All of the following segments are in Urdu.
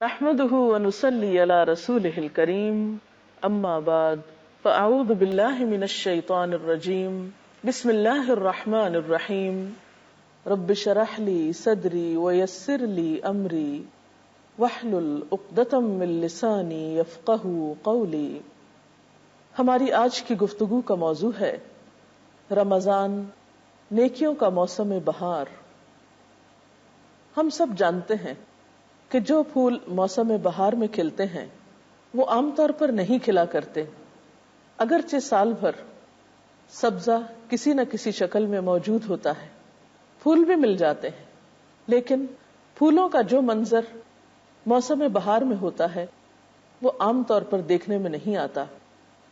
نحمده ونصلي على رسوله الكريم اما بعد فاعوذ بالله من الشيطان الرجيم بسم الله الرحمن الرحيم رب اشرح لي صدري ويسر لي امري واحلل عقدة من لساني يفقهوا قولي. ہماری آج کی گفتگو کا موضوع ہے رمضان، نیکیوں کا موسم بہار. ہم سب جانتے ہیں کہ جو پھول موسم بہار میں کھلتے ہیں وہ عام طور پر نہیں کھلا کرتے، اگرچہ سال بھر سبزہ کسی نہ کسی شکل میں موجود ہوتا ہے، پھول بھی مل جاتے ہیں، لیکن پھولوں کا جو منظر موسم بہار میں ہوتا ہے وہ عام طور پر دیکھنے میں نہیں آتا.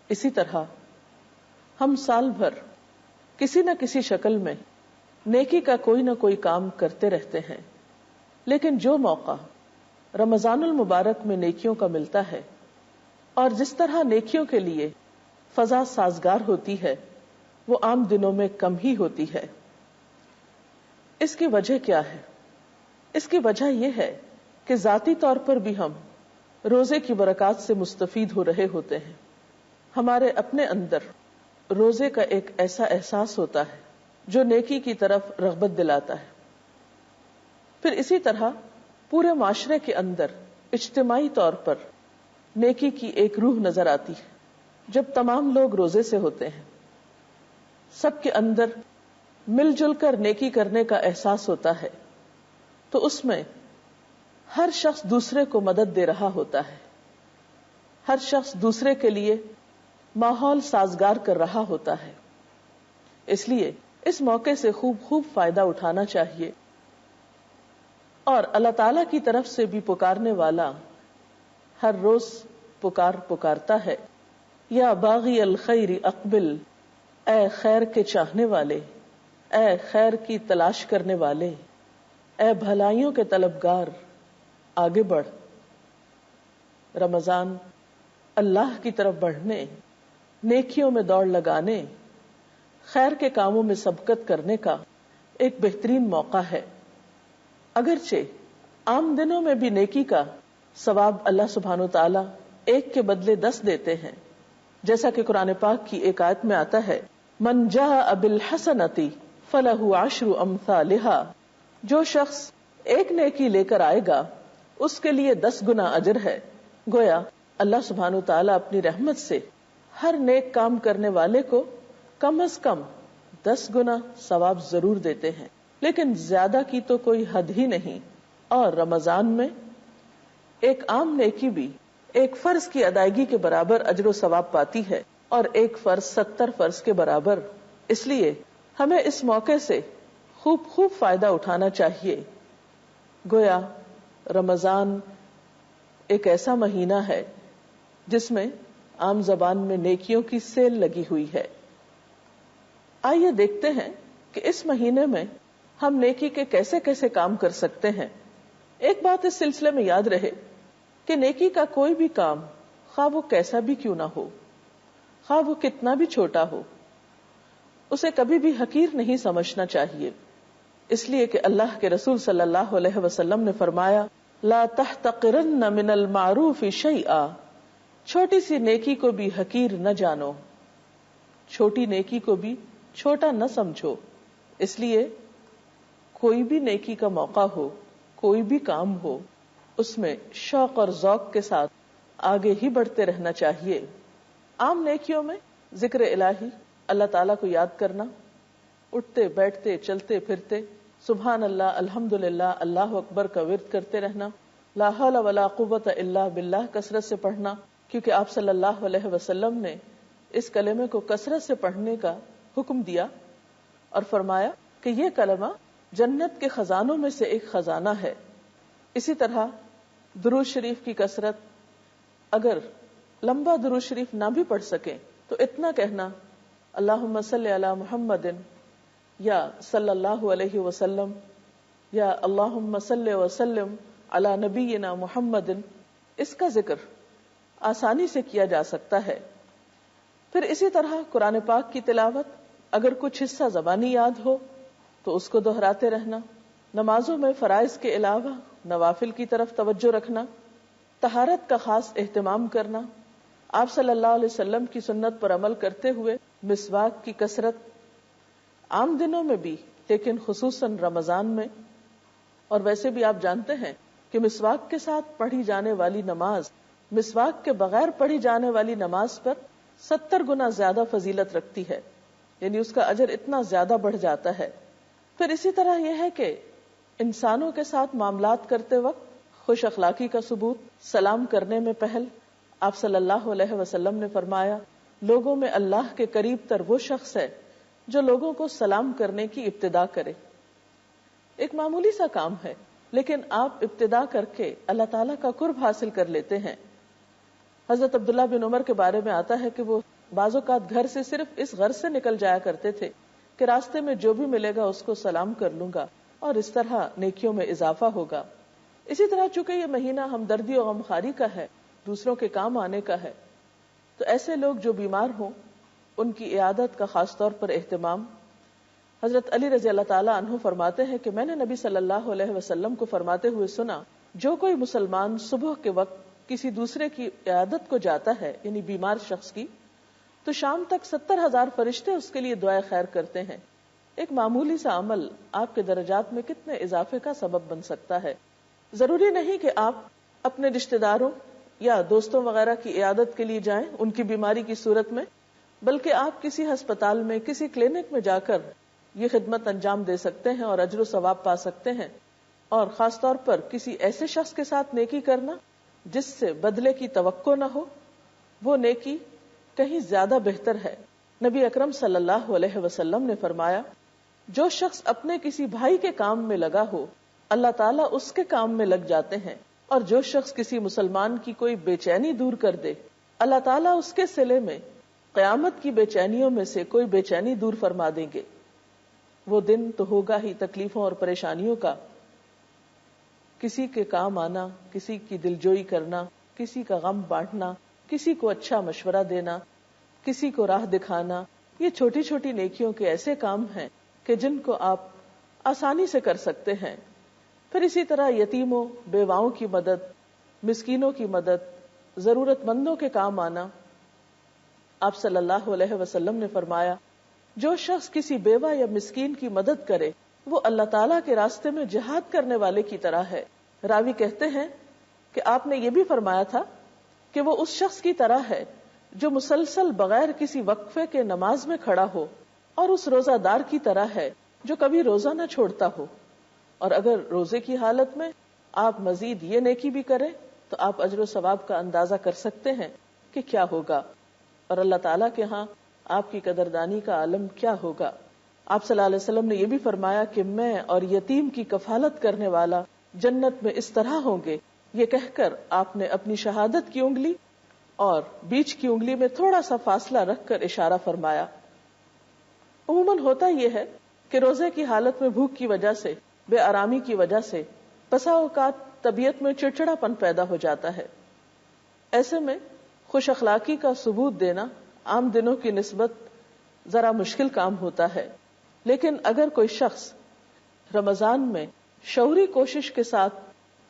اسی طرح ہم سال بھر کسی نہ کسی شکل میں نیکی کا کوئی نہ کوئی کام کرتے رہتے ہیں، لیکن جو موقع رمضان المبارک میں نیکیوں کا ملتا ہے اور جس طرح نیکیوں کے لیے فضا سازگار ہوتی ہے وہ عام دنوں میں کم ہی ہوتی ہے. اس کی وجہ کیا ہے؟ اس کی وجہ یہ ہے کہ ذاتی طور پر بھی ہم روزے کی برکات سے مستفید ہو رہے ہوتے ہیں. ہمارے اپنے اندر روزے کا ایک ایسا احساس ہوتا ہے جو نیکی کی طرف رغبت دلاتا ہے. پھر اسی طرح پورے معاشرے کے اندر اجتماعی طور پر نیکی کی ایک روح نظر آتی ہے. جب تمام لوگ روزے سے ہوتے ہیں، سب کے اندر مل جل کر نیکی کرنے کا احساس ہوتا ہے، تو اس میں ہر شخص دوسرے کو مدد دے رہا ہوتا ہے، ہر شخص دوسرے کے لیے ماحول سازگار کر رہا ہوتا ہے. اس لیے اس موقع سے خوب فائدہ اٹھانا چاہیے. اور اللہ تعالی کی طرف سے بھی پکارنے والا ہر روز پکارتا ہے، یا باغی الخیر اقبل، اے خیر کے چاہنے والے، اے خیر کی تلاش کرنے والے، اے بھلائیوں کے طلبگار، آگے بڑھ. رمضان اللہ کی طرف بڑھنے، نیکیوں میں دوڑ لگانے، خیر کے کاموں میں سبقت کرنے کا ایک بہترین موقع ہے. اگرچہ عام دنوں میں بھی نیکی کا ثواب اللہ سبحانہ وتعالی ایک کے بدلے 10 دیتے ہیں، جیسا کہ قرآن پاک کی ایک آیت میں آتا ہے، من جاء بالحسنۃ فلہ عشر امثالها، جو شخص ایک نیکی لے کر آئے گا اس کے لیے 10 گنا اجر ہے. گویا اللہ سبحانہ وتعالی اپنی رحمت سے ہر نیک کام کرنے والے کو کم از کم 10 گنا ثواب ضرور دیتے ہیں، لیکن زیادہ کی تو کوئی حد ہی نہیں. اور رمضان میں ایک عام نیکی بھی ایک فرض کی ادائیگی کے برابر اجر و ثواب پاتی ہے، اور ایک فرض 70 فرض کے برابر. اس لیے ہمیں اس موقع سے خوب فائدہ اٹھانا چاہیے. گویا رمضان ایک ایسا مہینہ ہے جس میں عام زبان میں نیکیوں کی سیل لگی ہوئی ہے. آئیے دیکھتے ہیں کہ اس مہینے میں ہم نیکی کے کیسے کیسے کام کر سکتے ہیں. ایک بات اس سلسلے میں یاد رہے کہ نیکی کا کوئی بھی کام، خواہ وہ کیسا بھی کیوں نہ ہو، خواہ وہ کتنا بھی چھوٹا ہو، اسے کبھی بھی حقیر نہیں سمجھنا چاہیے. اس لیے کہ اللہ کے رسول صلی اللہ علیہ وسلم نے فرمایا، لا تحتقرن من المعروف شیئا، چھوٹی سی نیکی کو بھی حقیر نہ جانو، چھوٹی نیکی کو بھی چھوٹا نہ سمجھو. اس لیے کوئی بھی نیکی کا موقع ہو، کوئی بھی کام ہو، اس میں شوق اور ذوق کے ساتھ آگے ہی بڑھتے رہنا چاہیے. عام نیکیوں میں ذکر الہی، اللہ تعالیٰ کو یاد کرنا، اٹھتے بیٹھتے چلتے پھرتے سبحان اللہ، الحمدللہ، اللہ اکبر کا ورد کرتے رہنا، لا حول ولا قوت الا باللہ کثرت سے پڑھنا، کیونکہ آپ صلی اللہ علیہ وسلم نے اس کلمے کو کثرت سے پڑھنے کا حکم دیا اور فرمایا کہ یہ کلمہ جنت کے خزانوں میں سے ایک خزانہ ہے. اسی طرح درود شریف کی کثرت، اگر لمبا درود شریف نہ بھی پڑھ سکیں تو اتنا کہنا، اللہم صلی علی محمد، یا صلی اللہ علیہ وسلم، یا اللہم صلی وسلم علی نبینا محمد. اس کا ذکر آسانی سے کیا جا سکتا ہے. پھر اسی طرح قرآن پاک کی تلاوت، اگر کچھ حصہ زبانی یاد ہو تو اس کو دہراتے رہنا. نمازوں میں فرائض کے علاوہ نوافل کی طرف توجہ رکھنا، طہارت کا خاص اہتمام کرنا، آپ صلی اللہ علیہ وسلم کی سنت پر عمل کرتے ہوئے مسواک کی کثرت، عام دنوں میں بھی لیکن خصوصاً رمضان میں. اور ویسے بھی آپ جانتے ہیں کہ مسواک کے ساتھ پڑھی جانے والی نماز مسواک کے بغیر پڑھی جانے والی نماز پر 70 گنا زیادہ فضیلت رکھتی ہے، یعنی اس کا اجر اتنا زیادہ بڑھ جاتا ہے. پھر اسی طرح یہ ہے کہ انسانوں کے ساتھ معاملات کرتے وقت خوش اخلاقی کا ثبوت، سلام کرنے میں پہل. آپ صلی اللہ علیہ وسلم نے فرمایا لوگوں میں اللہ کے قریب تر وہ شخص ہے جو لوگوں کو سلام کرنے کی ابتدا کرے. ایک معمولی سا کام ہے لیکن آپ ابتدا کر کے اللہ تعالیٰ کا قرب حاصل کر لیتے ہیں. حضرت عبداللہ بن عمر کے بارے میں آتا ہے کہ وہ بعض اوقات گھر سے صرف اس غرض سے نکل جایا کرتے تھے کہ راستے میں جو بھی ملے گا اس کو سلام کر لوں گا اور اس طرح نیکیوں میں اضافہ ہوگا. اسی طرح چونکہ یہ مہینہ ہمدردی اور غمخواری کا ہے، دوسروں کے کام آنے کا ہے، تو ایسے لوگ جو بیمار ہوں ان کی عیادت کا خاص طور پر اہتمام. حضرت علی رضی اللہ تعالیٰ عنہ فرماتے ہیں کہ میں نے نبی صلی اللہ علیہ وسلم کو فرماتے ہوئے سنا، جو کوئی مسلمان صبح کے وقت کسی دوسرے کی عیادت کو جاتا ہے، یعنی بیمار شخص کی، تو شام تک 70,000 فرشتے اس کے لیے دعائے خیر کرتے ہیں. ایک معمولی سا عمل آپ کے درجات میں کتنے اضافے کا سبب بن سکتا ہے. ضروری نہیں کہ آپ اپنے رشتہ داروں یا دوستوں وغیرہ کی عیادت کے لیے جائیں ان کی بیماری کی صورت میں، بلکہ آپ کسی ہسپتال میں، کسی کلینک میں جا کر یہ خدمت انجام دے سکتے ہیں اور اجر و ثواب پا سکتے ہیں. اور خاص طور پر کسی ایسے شخص کے ساتھ نیکی کرنا جس سے بدلے کی توقع نہ ہو، وہ نیکی کہیں زیادہ بہتر ہے. نبی اکرم صلی اللہ علیہ وسلم نے فرمایا جو شخص اپنے کسی بھائی کے کام میں لگا ہو اللہ تعالیٰ اس کے کام میں لگ جاتے ہیں، اور جو شخص کسی مسلمان کی کوئی بے چینی دور کر دے اللہ تعالیٰ اس کے صلے میں قیامت کی بے چینیوں میں سے کوئی بے چینی دور فرما دیں گے. وہ دن تو ہوگا ہی تکلیفوں اور پریشانیوں کا. کسی کے کام آنا، کسی کی دلجوئی کرنا، کسی کا غم بانٹنا، کسی کو اچھا مشورہ دینا، کسی کو راہ دکھانا، یہ چھوٹی چھوٹی نیکیوں کے ایسے کام ہیں کہ جن کو آپ آسانی سے کر سکتے ہیں. پھر اسی طرح یتیموں، بیواؤں کی مدد، مسکینوں کی مدد، ضرورت مندوں کے کام آنا. آپ صلی اللہ علیہ وسلم نے فرمایا جو شخص کسی بیوہ یا مسکین کی مدد کرے وہ اللہ تعالیٰ کے راستے میں جہاد کرنے والے کی طرح ہے. راوی کہتے ہیں کہ آپ نے یہ بھی فرمایا تھا کہ وہ اس شخص کی طرح ہے جو مسلسل بغیر کسی وقفے کے نماز میں کھڑا ہو، اور اس روزہ دار کی طرح ہے جو کبھی روزہ نہ چھوڑتا ہو. اور اگر روزے کی حالت میں آپ مزید یہ نیکی بھی کریں تو آپ اجر و ثواب کا اندازہ کر سکتے ہیں کہ کیا ہوگا، اور اللہ تعالیٰ کے ہاں آپ کی قدردانی کا عالم کیا ہوگا. آپ صلی اللہ علیہ وسلم نے یہ بھی فرمایا کہ میں اور یتیم کی کفالت کرنے والا جنت میں اس طرح ہوں گے. یہ کہہ کر آپ نے اپنی شہادت کی انگلی اور بیچ کی انگلی میں تھوڑا سا فاصلہ رکھ کر اشارہ فرمایا. عموماً ہوتا یہ ہے کہ روزے کی حالت میں بھوک کی وجہ سے، بے آرامی کی وجہ سے بسا اوقات طبیعت میں چڑچڑا پن پیدا ہو جاتا ہے. ایسے میں خوش اخلاقی کا ثبوت دینا عام دنوں کی نسبت ذرا مشکل کام ہوتا ہے، لیکن اگر کوئی شخص رمضان میں شعوری کوشش کے ساتھ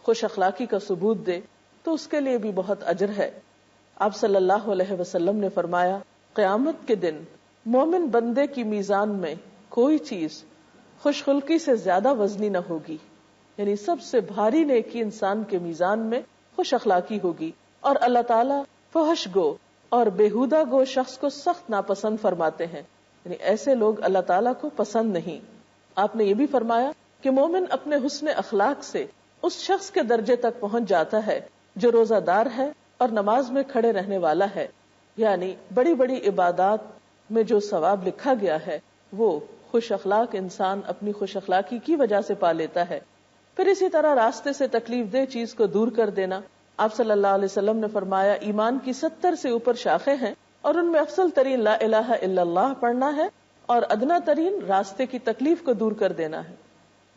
خوش اخلاقی کا ثبوت دے تو اس کے لیے بھی بہت اجر ہے. آپ صلی اللہ علیہ وسلم نے فرمایا قیامت کے دن مومن بندے کی میزان میں کوئی چیز خوش خلقی سے زیادہ وزنی نہ ہوگی، یعنی سب سے بھاری نیکی انسان کے میزان میں خوش اخلاقی ہوگی. اور اللہ تعالیٰ فحش گو اور بےہودہ گو شخص کو سخت ناپسند فرماتے ہیں، یعنی ایسے لوگ اللہ تعالیٰ کو پسند نہیں. آپ نے یہ بھی فرمایا کہ مومن اپنے حسن اخلاق سے اس شخص کے درجے تک پہنچ جاتا ہے جو روزہ دار ہے اور نماز میں کھڑے رہنے والا ہے. یعنی بڑی بڑی عبادات میں جو ثواب لکھا گیا ہے وہ خوش اخلاق انسان اپنی خوش اخلاقی کی وجہ سے پا لیتا ہے. پھر اسی طرح راستے سے تکلیف دہ چیز کو دور کر دینا. آپ صلی اللہ علیہ وسلم نے فرمایا ایمان کی 70 سے اوپر شاخیں ہیں اور ان میں افضل ترین لا الہ الا اللہ پڑھنا ہے اور ادنا ترین راستے کی تکلیف کو دور کر دینا ہے.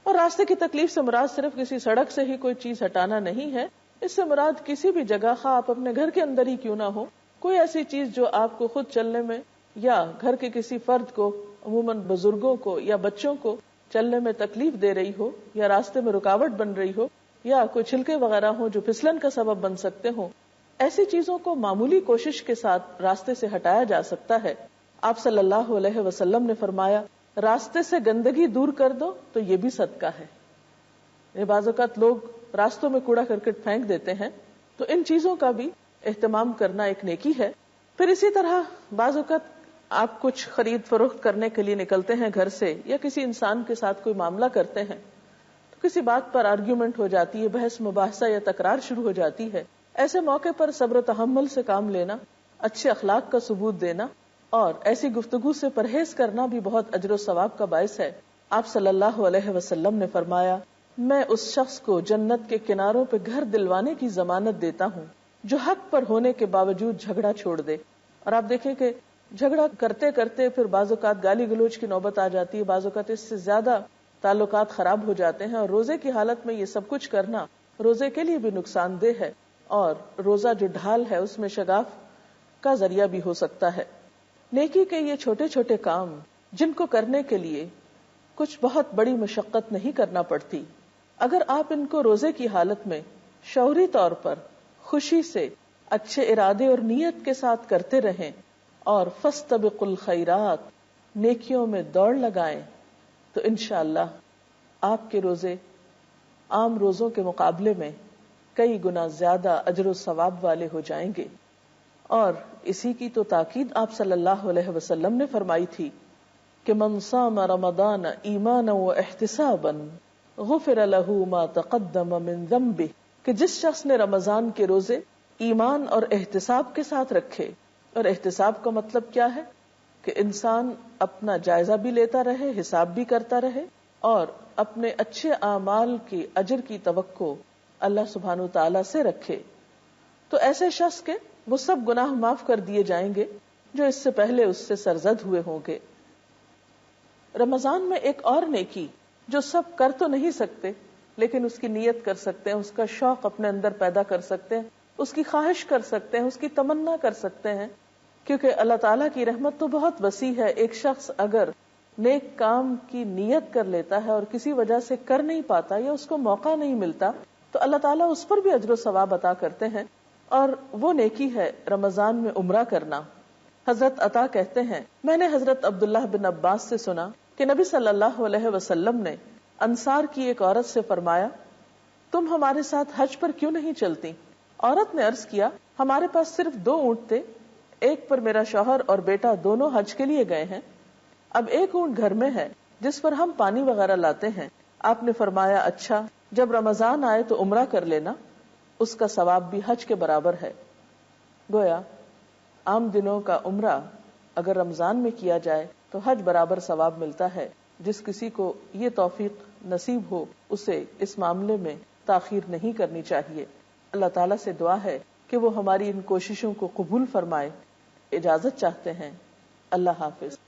اور راستے کی تکلیف سے مراد صرف کسی سڑک سے ہی کوئی چیز ہٹانا نہیں ہے، اس سے مراد کسی بھی جگہ، خواہ آپ اپنے گھر کے اندر ہی کیوں نہ ہو، کوئی ایسی چیز جو آپ کو خود چلنے میں یا گھر کے کسی فرد کو، عموماً بزرگوں کو یا بچوں کو چلنے میں تکلیف دے رہی ہو یا راستے میں رکاوٹ بن رہی ہو، یا کوئی چھلکے وغیرہ ہوں جو پھسلن کا سبب بن سکتے ہوں، ایسی چیزوں کو معمولی کوشش کے ساتھ راستے سے ہٹایا جا سکتا ہے. آپ صلی اللہ علیہ وسلم نے فرمایا راستے سے گندگی دور کر دو تو یہ بھی صدقہ ہے. بعض اوقات لوگ راستوں میں کوڑا کرکٹ پھینک دیتے ہیں، تو ان چیزوں کا بھی اہتمام کرنا ایک نیکی ہے. پھر اسی طرح بعض اوقات آپ کچھ خرید فروخت کرنے کے لیے نکلتے ہیں گھر سے، یا کسی انسان کے ساتھ کوئی معاملہ کرتے ہیں تو کسی بات پر آرگیومنٹ ہو جاتی ہے، بحث مباحثہ یا تکرار شروع ہو جاتی ہے. ایسے موقع پر صبر و تحمل سے کام لینا، اچھے اخلاق کا ثبوت دینا اور ایسی گفتگو سے پرہیز کرنا بھی بہت اجر و ثواب کا باعث ہے. آپ صلی اللہ علیہ وسلم نے فرمایا میں اس شخص کو جنت کے کناروں پہ گھر دلوانے کی ضمانت دیتا ہوں جو حق پر ہونے کے باوجود جھگڑا چھوڑ دے. اور آپ دیکھیں کہ جھگڑا کرتے کرتے پھر بعض اوقات گالی گلوچ کی نوبت آ جاتی ہے، بعض اوقات اس سے زیادہ تعلقات خراب ہو جاتے ہیں، اور روزے کی حالت میں یہ سب کچھ کرنا روزے کے لیے بھی نقصان دہ ہے، اور روزہ جو ڈھال ہے اس میں شگاف کا ذریعہ بھی ہو سکتا ہے. نیکی کے یہ چھوٹے چھوٹے کام جن کو کرنے کے لیے کچھ بہت بڑی مشقت نہیں کرنا پڑتی، اگر آپ ان کو روزے کی حالت میں شعوری طور پر خوشی سے اچھے ارادے اور نیت کے ساتھ کرتے رہیں اور فاستبقوا الخیرات نیکیوں میں دوڑ لگائیں تو انشاءاللہ آپ کے روزے عام روزوں کے مقابلے میں کئی گنا زیادہ اجر و ثواب والے ہو جائیں گے. اور اسی کی تو تاکید آپ صلی اللہ علیہ وسلم نے فرمائی تھی کہ من صام رمضان ایمانا و احتسابا غفر له ما تقدم من ذنبه، کہ جس شخص نے رمضان کے روزے ایمان اور احتساب کے ساتھ رکھے، اور احتساب کا مطلب کیا ہے کہ انسان اپنا جائزہ بھی لیتا رہے، حساب بھی کرتا رہے، اور اپنے اچھے اعمال کی اجر کی توقع اللہ سبحانہ تعالی سے رکھے، تو ایسے شخص کے وہ سب گناہ معاف کر دیے جائیں گے جو اس سے پہلے اس سے سرزد ہوئے ہوں گے. رمضان میں ایک اور نیکی جو سب کر تو نہیں سکتے لیکن اس کی نیت کر سکتے ہیں، اس کا شوق اپنے اندر پیدا کر سکتے ہیں، اس کی خواہش کر سکتے ہیں، اس کی تمنا کر سکتے ہیں، کیونکہ اللہ تعالیٰ کی رحمت تو بہت وسیع ہے. ایک شخص اگر نیک کام کی نیت کر لیتا ہے اور کسی وجہ سے کر نہیں پاتا یا اس کو موقع نہیں ملتا تو اللہ تعالیٰ اس پر بھی اجر و ثواب عطا کرتے ہیں. اور وہ نیکی ہے رمضان میں عمرہ کرنا. حضرت عطا کہتے ہیں میں نے حضرت عبداللہ بن عباس سے سنا کہ نبی صلی اللہ علیہ وسلم نے انصار کی ایک عورت سے فرمایا تم ہمارے ساتھ حج پر کیوں نہیں چلتی؟ عورت نے عرض کیا ہمارے پاس صرف 2 اونٹ تھے، ایک پر میرا شوہر اور بیٹا دونوں حج کے لیے گئے ہیں، اب ایک اونٹ گھر میں ہے جس پر ہم پانی وغیرہ لاتے ہیں. آپ نے فرمایا اچھا، جب رمضان آئے تو عمرہ کر لینا، اس کا ثواب بھی حج کے برابر ہے. گویا عام دنوں کا عمرہ اگر رمضان میں کیا جائے تو حج برابر ثواب ملتا ہے. جس کسی کو یہ توفیق نصیب ہو اسے اس معاملے میں تاخیر نہیں کرنی چاہیے. اللہ تعالیٰ سے دعا ہے کہ وہ ہماری ان کوششوں کو قبول فرمائے. اجازت چاہتے ہیں. اللہ حافظ.